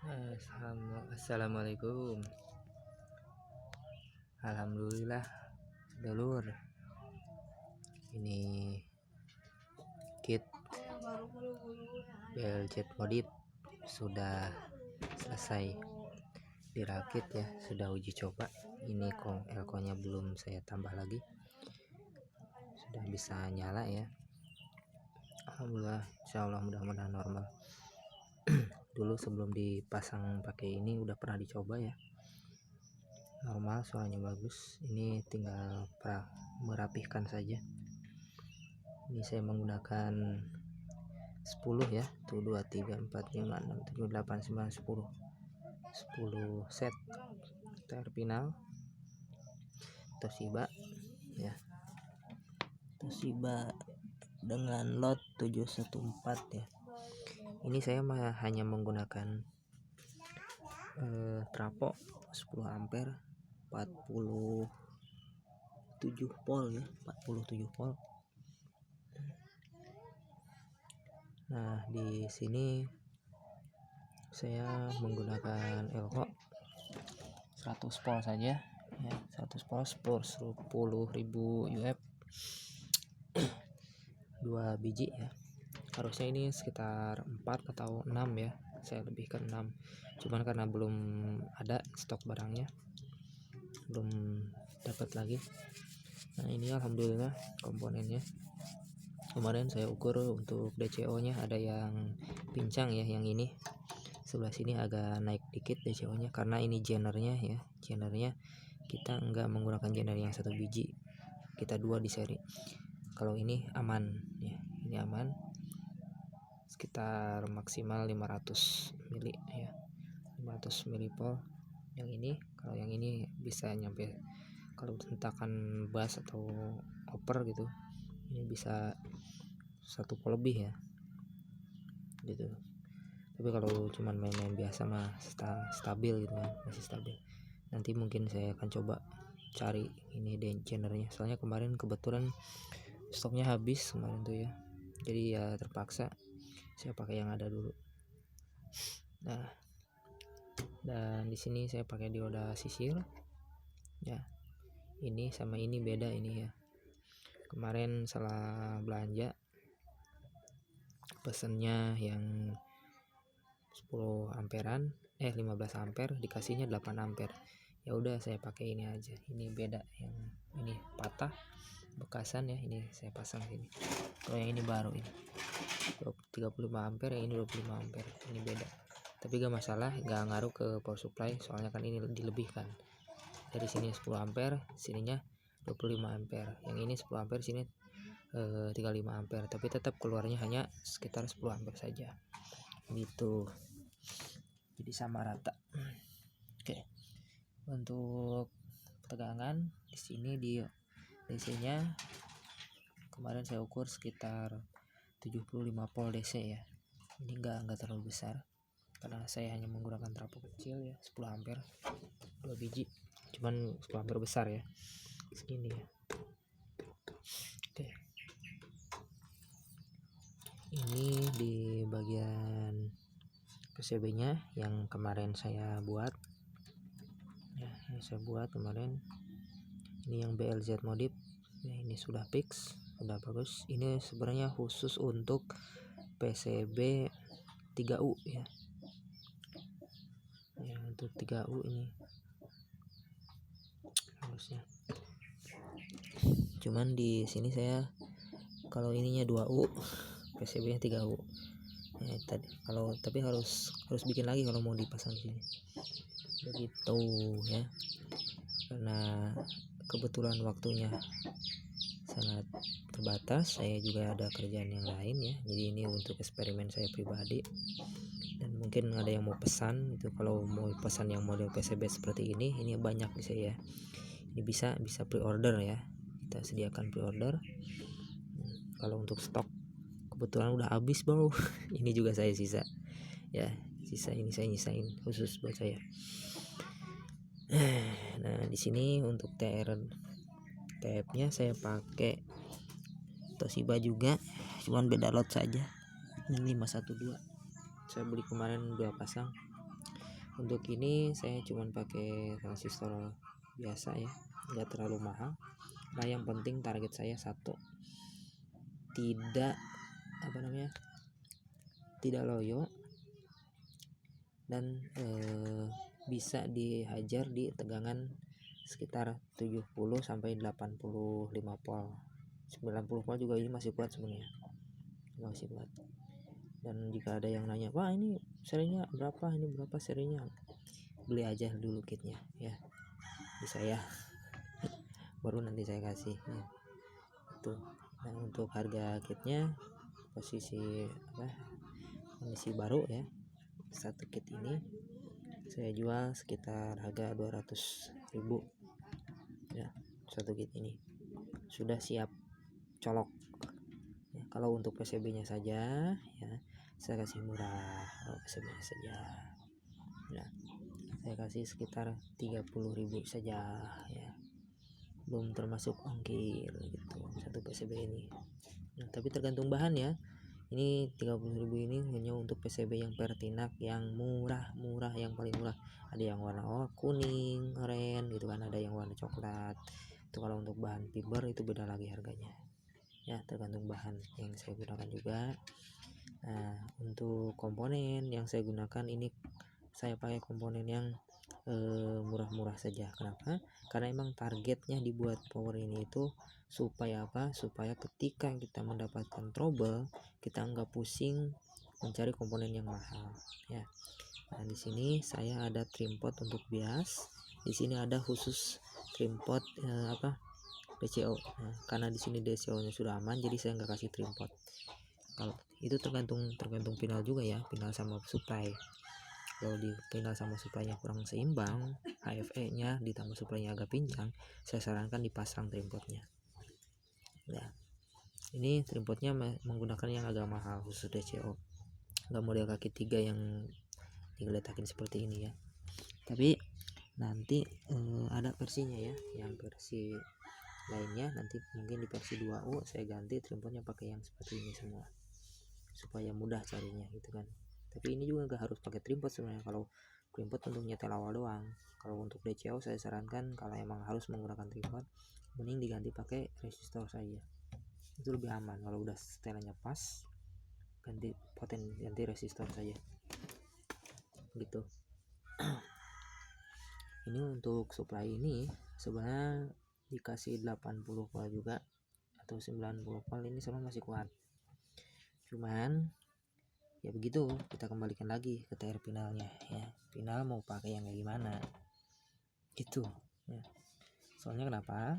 Assalamualaikum. Alhamdulillah dulur, ini kit BLZ modif sudah selesai dirakit ya, sudah uji coba. Ini elko-nya belum saya tambah lagi, sudah bisa nyala ya. Alhamdulillah, insyaallah mudah-mudahan normal. Dulu sebelum dipasang pakai ini udah pernah dicoba ya, normal, suaranya bagus. Ini tinggal merapihkan saja. Ini saya menggunakan 10 ya, 1 2 3 4 5 6 7 8 9 10 set terpinal Toshiba ya, Toshiba dengan lot 714 ya. Ini saya hanya menggunakan trafo 10 ampere 47 volt ya, 47 volt. Nah, di sini saya menggunakan elko 100 volt saja ya, 100 volt 10.000 UF 2 biji ya. Harusnya ini sekitar 4 atau 6 ya, saya lebih ke 6, cuman karena belum ada stok barangnya, belum dapat lagi. Nah, ini alhamdulillah komponennya. Kemarin saya ukur untuk DCO nya ada yang pincang ya, yang ini sebelah sini agak naik dikit DCO nya, karena ini jenernya ya, jenernya kita enggak menggunakan jener yang 1 biji, kita 2 di seri. Kalau ini aman ya, ini aman, sekitar maksimal 500 mili ya, 500 milipol yang ini. Kalau yang ini bisa nyampe, kalau hentakan bass atau upper gitu, ini bisa 1 volt lebih ya gitu. Tapi kalau cuman main-main biasa mah stabil gitu kan, masih stabil. Nanti mungkin saya akan coba cari ini genernya, soalnya kemarin kebetulan stoknya habis kemarin tuh ya, jadi ya terpaksa saya pakai yang ada dulu. Nah, dan di sini saya pakai dioda sisir ya. Ini sama ini beda ini ya, kemarin salah belanja, pesennya yang 10 amperan 15 ampere, dikasihnya 8 ampere. Ya udah saya pakai ini aja. Ini beda, yang ini patah bekasan ya, ini saya pasang sini. Kalau yang ini baru, ini 35 ampere, yang ini 25 ampere, ini beda. Tapi gak masalah, gak ngaruh ke power supply, soalnya kan ini dilebihkan. Dari sini 10 ampere, sininya 25 ampere. Yang ini 10 ampere, sini 35 ampere, tapi tetap keluarnya hanya sekitar 10 ampere saja gitu, jadi sama rata. Oke, untuk tegangan di sini di DC nya kemarin saya ukur sekitar 75 volt DC ya. Ini enggak terlalu besar karena saya hanya menggunakan trafo kecil ya, 10 ampere 2 biji, cuman 10 ampere besar ya, segini ya. Oke, ini di bagian PCB nya yang kemarin saya buat ya, ini saya buat kemarin. Ini yang BLZ modif ya, ini sudah fix, sudah bagus. Ini sebenarnya khusus untuk PCB 3U ya, untuk 3U ini harusnya. Cuman di sini saya kalau ininya 2U, PCB nya 3U ya, tapi harus bikin lagi kalau mau dipasang di sini begitu ya, karena kebetulan waktunya sangat terbatas. Saya juga ada kerjaan yang lain ya, jadi ini untuk eksperimen saya pribadi. Dan mungkin ada yang mau pesan itu, kalau mau pesan yang model PCB seperti ini banyak bisa ya, ini bisa pre-order ya, kita sediakan pre-order. Kalau untuk stok kebetulan udah habis bro. Ini juga saya sisa ya, ini saya nyisain khusus buat saya. Nah, di sini untuk TF-nya saya pakai Toshiba juga, cuman beda lot saja. Ini 512. Saya beli kemarin 2 pasang. Untuk ini saya cuman pakai transistor biasa ya, nggak terlalu mahal. Nah yang penting target saya satu, tidak tidak loyo dan bisa dihajar di tegangan sekitar 70 sampai 85 volt. 90 volt juga ini masih kuat sebenarnya, masih kuat. Dan jika ada yang nanya, wah ini serinya berapa, ini berapa serinya, beli aja dulu kitnya ya di saya baru nanti saya kasih ya. Itu. Nah untuk harga kitnya kondisi baru ya, satu kit ini saya jual sekitar harga 200.000 ya, satu kit ini sudah siap colok ya. Kalau untuk PCB nya saja ya saya kasih murah, kalau PCB nya saja ya saya kasih sekitar 30.000 saja ya, belum termasuk ongkir gitu satu PCB ini. Nah, tapi tergantung bahan ya. Ini 30.000 ini hanya untuk PCB yang Pertinak yang murah, yang paling murah. Ada yang warna kuning, oranye gitu kan, ada yang warna coklat. Itu kalau untuk bahan fiber itu beda lagi harganya. Ya, tergantung bahan yang saya gunakan juga. Nah, untuk komponen yang saya gunakan ini saya pakai komponen yang murah-murah saja. Kenapa? Karena emang targetnya dibuat power ini itu supaya apa? Supaya ketika kita mendapatkan trouble kita nggak pusing mencari komponen yang mahal ya. Nah di sini saya ada trim pot untuk bias, di sini ada khusus trim pot DCO. Nah, karena di sini DCO nya sudah aman jadi saya nggak kasih trim pot. Kalau itu tergantung pinal juga ya, pinal sama supply. Kalau di pinal sama supply-nya kurang seimbang, HFE-nya ditambah supply-nya agak pincang, saya sarankan dipasang trim pot-nya. Nah, ini trim pot-nya menggunakan yang agak mahal khusus DCO. Enggak model kaki 3 yang digeletakin seperti ini ya. Tapi nanti ada versinya ya, yang versi lainnya nanti mungkin di versi 2U saya ganti trim pot-nya pakai yang seperti ini semua. Supaya mudah carinya gitu kan. Tapi ini juga nggak harus pakai trim pot sebenarnya. Kalau trim pot untuk nyetel awal doang. Kalau untuk DCO saya sarankan kalau emang harus menggunakan trim pot, mending diganti pakai resistor saja. Itu lebih aman. Kalau udah setelannya pas, ganti resistor saja. Gitu. Ini untuk supply ini sebenarnya dikasih 80 volt juga atau 90 volt, ini semua masih kuat. Cuman ya begitu, kita kembalikan lagi ke TR finalnya ya, final mau pakai yang kayak gimana gitu ya. Soalnya kenapa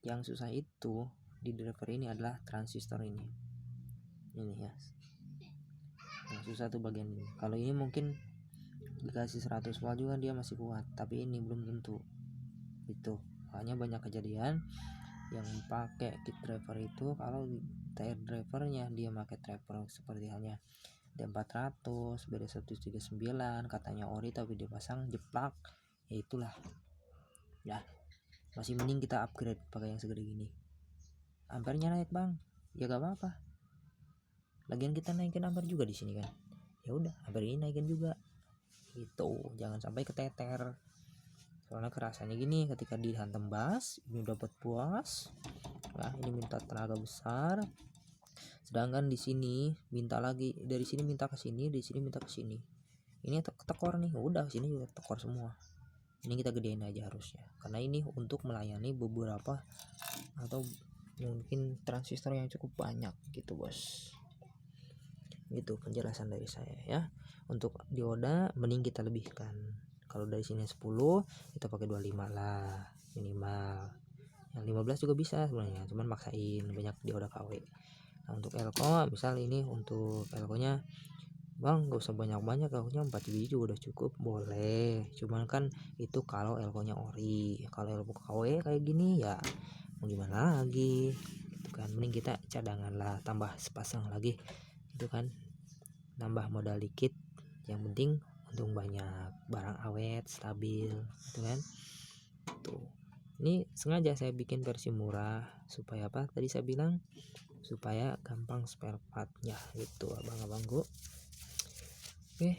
yang susah itu di driver ini adalah transistor ini ya, yang susah tuh bagian ini. Kalau ini mungkin dikasih 100 volt juga dia masih kuat, tapi ini belum tentu gitu. Makanya banyak kejadian yang pakai kit driver itu kalau TR drivernya dia pakai driver seperti halnya D400, BD139 katanya ori tapi dipasang jeplak, ya itulah ya. Masih mending kita upgrade pakai yang segede gini. Ampernya naik bang, ya gak apa-apa, lagian kita naikin ampere juga di sini kan, ya udah ampere ini naikin juga gitu. Jangan sampai keteter, soalnya kerasanya gini ketika dihantam bass ini dapat puas nah ini minta tenaga besar, sedangkan di sini minta lagi, dari sini minta ke sini, di sini minta ke sini, ini tekor nih, udah sini juga tekor semua. Ini kita gedein aja harusnya, karena ini untuk melayani beberapa atau mungkin transistor yang cukup banyak gitu bos. Gitu penjelasan dari saya ya. Untuk dioda mending kita lebihkan, kalau dari sini 10 kita pakai 25 lah minimal, yang 15 juga bisa sebenarnya, cuman maksain banyak dioda KW. Nah untuk elko misal ini, untuk elko nya bang gak usah banyak-banyak, elko nya 4 biji juga udah cukup, boleh, cuman kan itu kalau elko nya ori. Kalau elko KW kayak gini ya mau gimana lagi gitu kan, mending kita cadangan lah, tambah sepasang lagi itu kan, nambah modal dikit, yang penting untung banyak, barang awet stabil gitu kan. Tuh ini sengaja saya bikin versi murah supaya apa, tadi saya bilang supaya gampang spare partnya gitu abang-abangku. Oke,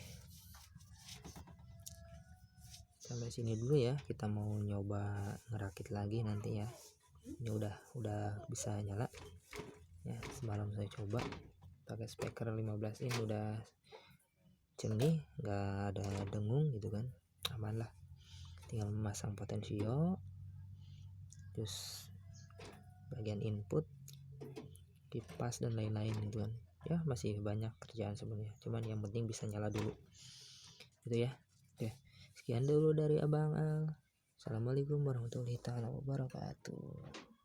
sampai sini dulu ya, kita mau nyoba ngerakit lagi nanti ya. Ini udah bisa nyala ya. Semalam saya coba pakai speaker 15 in udah jernih, nggak ada dengung gitu kan, aman lah. Tinggal memasang potensio, terus bagian input, kipas dan lain-lain gitu kan ya. Masih banyak kerjaan sebenarnya, cuman yang penting bisa nyala dulu gitu ya. Oke, sekian dulu dari Abang Al. Assalamualaikum warahmatullahi wabarakatuh.